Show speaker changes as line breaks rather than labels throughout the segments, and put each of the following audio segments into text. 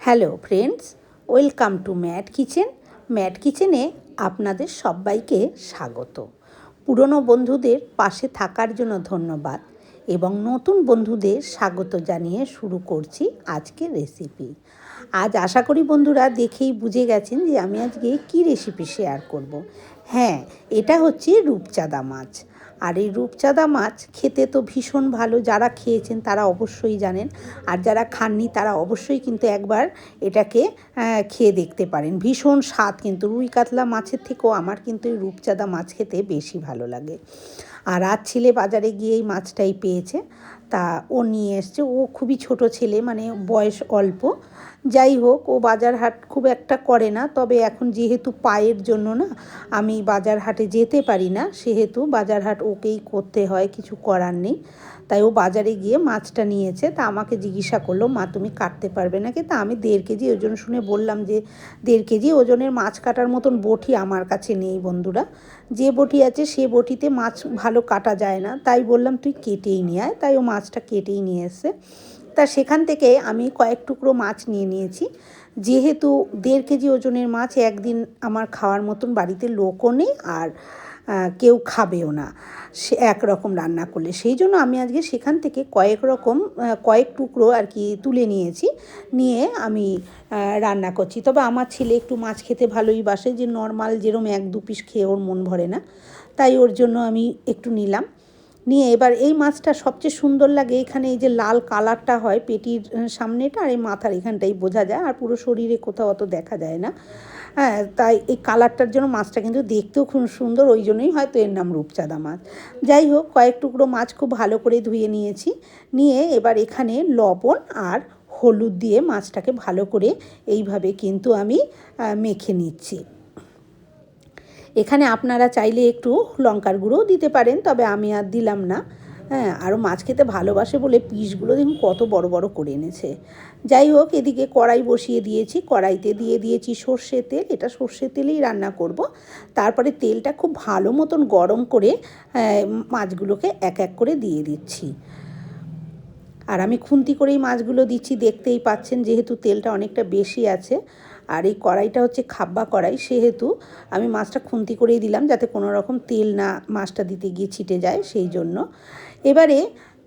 Hello friends, welcome to Matt kitchen. Matt কিচেনে আপনাদের সবাইকে স্বাগত। পুরনো বন্ধুদের পাশে থাকার জন্য ধন্যবাদ এবং নতুন বন্ধুদের স্বাগত জানিয়ে শুরু করছি আজকের রেসিপি। আজ আশা করি বন্ধুরা দেখেই বুঝে গেছেন যে আমি আজকে কী রেসিপি শেয়ার করব। হ্যাঁ, এটা হচ্ছে রূপচাঁদা মাছ। আর এই রূপচাঁদা মাছ খেতে তো ভীষণ ভালো, যারা খেয়েছেন তারা অবশ্যই জানেন, আর যারা খাননি তারা অবশ্যই কিন্তু একবার এটাকে খেয়ে দেখতে পারেন। ভীষণ স্বাদ, কিন্তু রুই কাতলা মাছের থেকেও আমার কিন্তু এই রূপচাঁদা মাছ খেতে বেশি ভালো লাগে। আর আজ ছেলে বাজারে গিয়ে এই মাছটাই পেয়েছে, তা ও নিয়ে এসছে। ও খুবই ছোট ছেলে, মানে বয়স অল্প। যাই হোক, ও বাজার হাট খুব একটা করে না, তবে এখন যেহেতু পায়ের জন্য না আমি বাজার হাটে যেতে পারি না, সেহেতু বাজার হাট ওকেই করতে হয়, কিছু করার নেই। তাই ও বাজারে গিয়ে মাছটা নিয়েছে। তা আমাকে জিজ্ঞাসা করলো, মা তুমি কাটতে পারবে নাকি? তা আমি 1.5 কেজি ওজন শুনে বললাম যে 1.5 কেজি ওজনের মাছ কাটার মতন বটি আমার কাছে নেই বন্ধুরা। যে বটি আছে সে বটিতে মাছ ভালো কাটা যায় না, তাই বললাম তুই কেটেই নিয়ে আয়। তাই ও মাছটা কেটেই নিয়ে এসছে। তা সেখান থেকে আমি কয়েক টুকরো মাছ নিয়ে নিয়েছি। যেহেতু 1.5 কেজি ওজনের মাছ একদিন আমার খাওয়ার মতন বাড়িতে লোকও নেই, আর কেউ খাবেও না সে একরকম রান্না করলে, সেই জন্য আমি আজকে সেখান থেকে কয়েক টুকরো আর কি তুলে নিয়েছি, নিয়ে আমি রান্না করছি। তবে আমার ছেলে একটু মাছ খেতে ভালোই বাসে, যে নর্মাল যেরকম 1-2 পিস খেয়ে ওর মন ভরে না, তাই ওর জন্য আমি একটু নিলাম। নিয়ে এবার এই মাছটা সবচেয়ে সুন্দর লাগে এখানে এই যে লাল কালারটা হয় পেটির সামনেটা, আর এই মাথার এখানটাই বোঝা যায়, আর পুরো শরীরে কোথাও অত দেখা যায় না। হ্যাঁ, তাই এই কালারটার জন্য মাছটা কিন্তু দেখতেও খুব সুন্দর, ওই জন্যই হয়তো এর নাম রূপচাঁদা মাছ। যাই হোক, কয়েক টুকরো মাছ খুব ভালো করে ধুয়ে নিয়েছি। নিয়ে এবার এখানে লবণ আর হলুদ দিয়ে মাছটাকে ভালো করে এইভাবে কিন্তু আমি মেখে নিচ্ছি। এখানে আপনারা চাইলে একটু লঙ্কার গুঁড়োও দিতে পারেন, তবে আমি আর দিলাম না। হ্যাঁ, আরও মাছ খেতে ভালোবাসে বলে পিসগুলো দেখুন কত বড় বড় করে এনেছে। যাই হোক, এদিকে কড়াই বসিয়ে দিয়েছি, কড়াইতে দিয়ে দিয়েছি সর্ষের তেল। এটা সর্ষের তেলেই রান্না করব। তারপরে তেলটা খুব ভালো মতন গরম করে মাছগুলোকে এক এক করে দিয়ে দিচ্ছি। আর আমি খুন্তি করেই মাছগুলো দিচ্ছি, দেখতেই পাচ্ছেন, যেহেতু তেলটা অনেকটা বেশি আছে। আর এই কড়াইটা হচ্ছে খাব্বা কড়াই, সেহেতু আমি মাছটা খুন্তি করেই দিলাম, যাতে কোনো রকম তেল না মাছটা দিতে গিয়ে ছিটে যায়, সেই জন্য। এবারে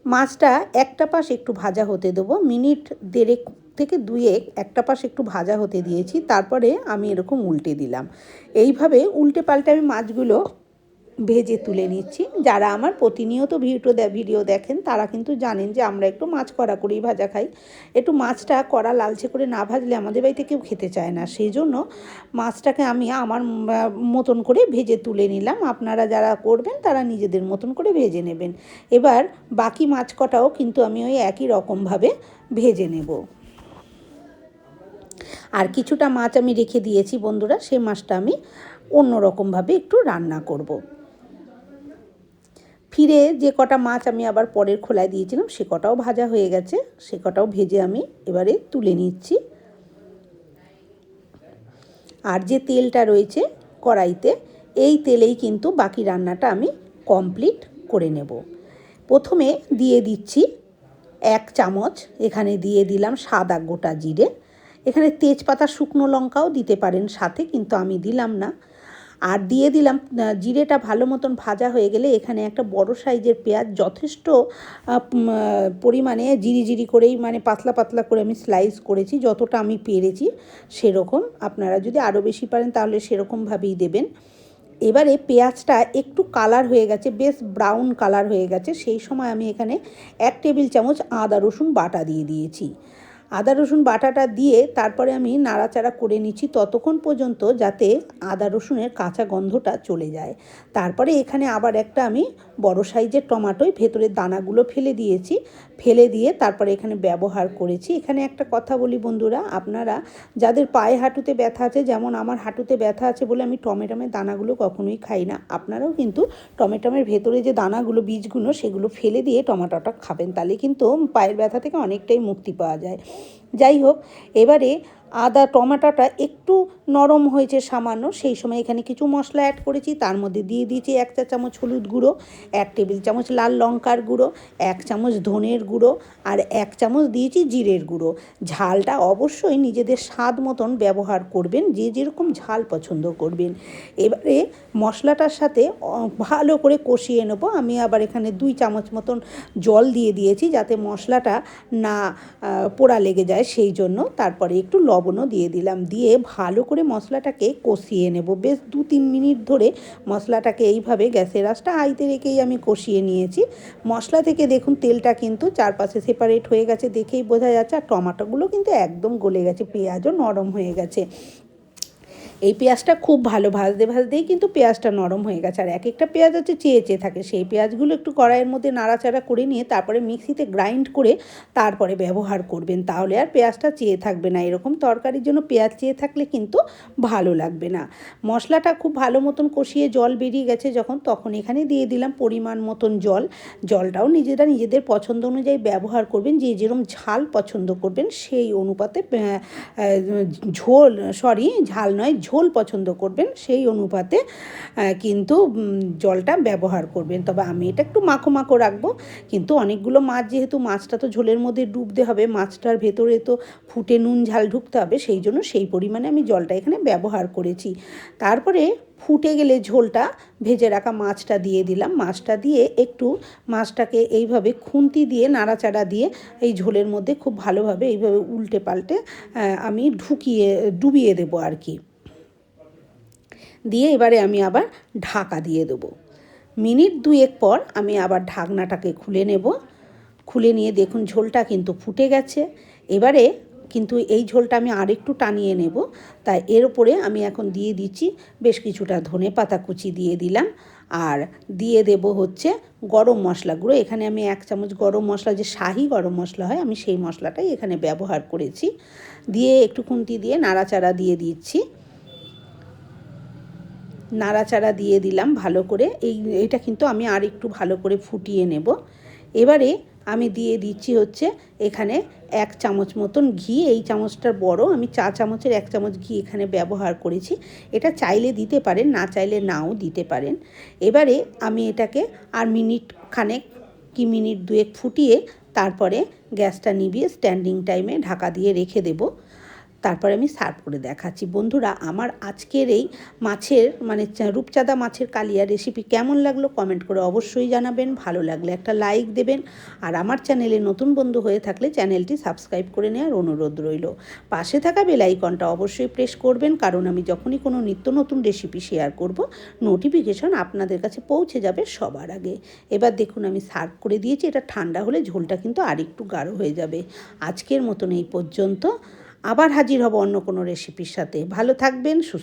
মাছটা একটা পাশ একটু ভাজা হতে দেবো, মিনিট 1.5 থেকে 2 একটা পাশ একটু ভাজা হতে দিয়েছি। তারপরে আমি এরকম উল্টে দিলাম। এইভাবে উল্টে পাল্টে আমি মাছগুলো ভেজে তুলে নিচ্ছি। যারা আমার প্রতিনিয়ত ভিডিও দেখেন তারা কিন্তু জানেন যে আমরা একটু মাছ কড়া করেই ভাজা খাই। একটু মাছটা কড়া লালচে করে না ভাজলে আমাদের বাড়িতে কেউ খেতে চায় না, সেই জন্য মাছটাকে আমি আমার মতন করে ভেজে তুলে নিলাম। আপনারা যারা করবেন তারা নিজেদের মতন করে ভেজে নেবেন। এবার বাকি মাছ কটাও কিন্তু আমি ওই একই রকমভাবে ভেজে নেব। আর কিছুটা মাছ আমি রেখে দিয়েছি বন্ধুরা, সেই মাছটা আমি অন্য রকমভাবে একটু রান্না করব। ফিরে যে কটা মাছ আমি আবার পরের খোলায় দিয়েছিলাম সে কটাও ভাজা হয়ে গেছে, সে কটাও ভেজে আমি এবারে তুলে নিচ্ছি। আর যে তেলটা রয়েছে কড়াইতে, এই তেলেই কিন্তু বাকি রান্নাটা আমি কমপ্লিট করে নেব। প্রথমে দিয়ে দিচ্ছি 1 চামচ, এখানে দিয়ে দিলাম সাদা গোটা জিরে। এখানে তেজপাতা শুকনো লঙ্কাও দিতে পারেন সাথে, কিন্তু আমি দিলাম না। আর দিয়ে দিলাম, জিরেটা ভালো মতন ভাজা হয়ে গেলে এখানে একটা বড় সাইজের পেঁয়াজ যথেষ্ট পরিমাণে জিরি করেই, মানে পাতলা পাতলা করে আমি স্লাইস করেছি, যতটা আমি পেরেছি সেরকম। আপনারা যদি আরও বেশি পারেন তাহলে সেরকমভাবেই দেবেন। এবারে পেঁয়াজটা একটু কালার হয়ে গেছে, বেশ ব্রাউন কালার হয়ে গেছে, সেই সময় আমি এখানে 1 টেবিল চামচ আদা রসুন বাটা দিয়ে দিয়েছি। আদা রসুন বাটাটা দিয়ে তারপরে আমি নাড়াচাড়া করে নিচ্ছি ততক্ষণ পর্যন্ত যাতে আদা রসুনের কাঁচা গন্ধটা চলে যায়। তারপরে এখানে আবার একটা আমি বড় সাইজের টমেটোই ভেতরের দানাগুলো ফেলে দিয়ে তারপরে এখানে ব্যবহার করেছি। এখানে একটা কথা বলি বন্ধুরা, আপনারা যাদের পায়ে হাঁটুতে ব্যথা আছে, যেমন আমার হাঁটুতে ব্যথা আছে বলে আমি টমেটোমের দানাগুলো কখনোই খাই না, আপনারাও কিন্তু টমেটোমের ভেতরে যে দানাগুলো, বীজগুলো, সেগুলো ফেলে দিয়ে টমেটোটা খাবেন, তাহলে কিন্তু পায়ের ব্যথা থেকে অনেকটাই মুক্তি পাওয়া যায়। যাই হোক, এবারে আদা টমেটোটা একটু নরম হয়েছে সামান্য, সেই সময় এখানে কিছু মশলা অ্যাড করেছি। তার মধ্যে দিয়ে দিয়েছি 1 চা চামচ হলুদ গুঁড়ো, 1 টেবিল চামচ লাল লঙ্কার গুঁড়ো, 1 চামচ ধনের গুঁড়ো আর 1 চামচ দিয়েছি জিরের গুঁড়ো। ঝালটা অবশ্যই নিজেদের স্বাদ মতন ব্যবহার করবেন, যে যেরকম ঝাল পছন্দ করবেন। এবারে মশলাটার সাথে ভালো করে কষিয়ে নেব। আমি আবার এখানে 2 চামচ মতন জল দিয়ে দিয়েছি, যাতে মশলাটা না পোড়া লেগে যায় সেই জন্য। তারপরে একটু লবণও দিয়ে দিলাম, দিয়ে ভালো করে মশলাটাকে কষিয়ে নেব। বেশ 2-3 মিনিট ধরে মশলাটাকে এইভাবে গ্যাসের আঁচটা হাইতে রেখেই আমি কষিয়ে নিয়েছি। মশলা থেকে দেখুন তেলটা কিন্তু চারপাশে সেপারেট হয়ে গেছে, দেখেই বোঝা যাচ্ছে। আর টমেটোগুলো কিন্তু একদম গলে গেছে, পেঁয়াজও নরম হয়ে গেছে। এই পেঁয়াজটা খুব ভালো ভাজতেই কিন্তু পেঁয়াজটা নরম হয়ে গেছে। আর এক একটা পেঁয়াজ হচ্ছে চেয়ে থাকে, সেই পেঁয়াজগুলো একটু কড়াইয়ের মধ্যে নাড়াচাড়া করে নিয়ে তারপরে মিক্সিতে গ্রাইন্ড করে তারপরে ব্যবহার করবেন, তাহলে আর পেঁয়াজটা চেয়ে থাকবে না। এরকম তরকারির জন্য পেঁয়াজ চেয়ে থাকলে কিন্তু ভালো লাগবে না। মশলাটা খুব ভালো মতন কষিয়ে জল বেরিয়ে গেছে যখন, তখন এখানে দিয়ে দিলাম পরিমাণ মতন জল। জলটাও নিজেদের পছন্দ অনুযায়ী ব্যবহার করবেন, যে যেরকম ঝাল পছন্দ করবেন সেই অনুপাতে ঝাল নয় ঝোল পছন্দ করবেন সেই অনুপাতে কিন্তু জলটা ব্যবহার করবেন। তবে আমি এটা একটু মাখো মাখো রাখবো, কিন্তু অনেকগুলো মাছ যেহেতু, মাছটা তো ঝোলের মধ্যে ডুবতে হবে, মাছটার ভেতরে তো ফুটে নুন ঝাল ঢুকতে হবে, সেই জন্য সেই পরিমাণে আমি জলটা এখানে ব্যবহার করেছি। তারপরে ফুটে গেলে ঝোলটা ভেজে রাখা মাছটা দিয়ে দিলাম। মাছটা দিয়ে একটু মাছটাকে এইভাবে খুন্তি দিয়ে নাড়াচাড়া দিয়ে এই ঝোলের মধ্যে খুব ভালোভাবে এইভাবে উল্টে পাল্টে আমি ডুবিয়ে দেবো আর কি। দিয়ে এবারে আমি আবার ঢাকা দিয়ে দেবো। মিনিট 2 পর আমি আবার ঢাকনাটাকে খুলে নেব। খুলে নিয়ে দেখুন ঝোলটা কিন্তু ফুটে গেছে। এবারে কিন্তু এই ঝোলটা আমি আরেকটু টানিয়ে নেব, তাই এর উপরে আমি এখন দিয়ে দিচ্ছি বেশ কিছুটা ধনেপাতা কুচি দিয়ে দিলাম। আর দিয়ে দেব হচ্ছে গরম মশলা গুঁড়ো। এখানে আমি 1 চামচ গরম মশলা, যে শাহি গরম মশলা হয়, আমি সেই মশলাটাই এখানে ব্যবহার করেছি। দিয়ে একটু খুন্তি দিয়ে নাড়াচাড়া দিয়ে দিচ্ছি। নাড়াচাড়া দিয়ে দিলাম ভালো করে। এইটা কিন্তু আমি আর একটু ভালো করে ফুটিয়ে নেব। এবারে আমি দিয়ে দিচ্ছি হচ্ছে এখানে 1 চামচ মতন ঘি। এই চামচটার বড়, আমি চা চামচের 1 চামচ ঘি এখানে ব্যবহার করেছি। এটা চাইলে দিতে পারেন, না চাইলে নাও দিতে পারেন। এবারে আমি এটাকে আর মিনিট খানেক কি মিনিট 2 ফুটিয়ে তারপরে গ্যাসটা নিভিয়ে স্ট্যান্ডিং টাইমে ঢাকা দিয়ে রেখে দেবো। তারপরে আমি সার্ভ করে দেখাচ্ছি। বন্ধুরা, আমার আজকের এই মাছের রূপচাঁদা মাছের কালিয়া রেসিপি কেমন লাগলো কমেন্ট করে অবশ্যই জানাবেন। ভালো লাগলে একটা লাইক দেবেন। আর আমার চ্যানেলে নতুন বন্ধু হয়ে থাকলে চ্যানেলটি সাবস্ক্রাইব করে নেওয়ার অনুরোধ রইল। পাশে থাকা বেল আইকনটা অবশ্যই প্রেস করবেন, কারণ আমি যখনই কোনো নিত্য নতুন রেসিপি শেয়ার করব, নোটিফিকেশন আপনাদের কাছে পৌঁছে যাবে সবার আগে। এবার দেখুন আমি সার্ভ করে দিয়েছি। এটা ঠান্ডা হলে ঝোলটা কিন্তু আরেকটু গাঢ় হয়ে যাবে। আজকের মতন এই পর্যন্ত। আবার হাজির হব অন্য কোনো রেসিপির সাথে। ভালো থাকবেন, সুস্থ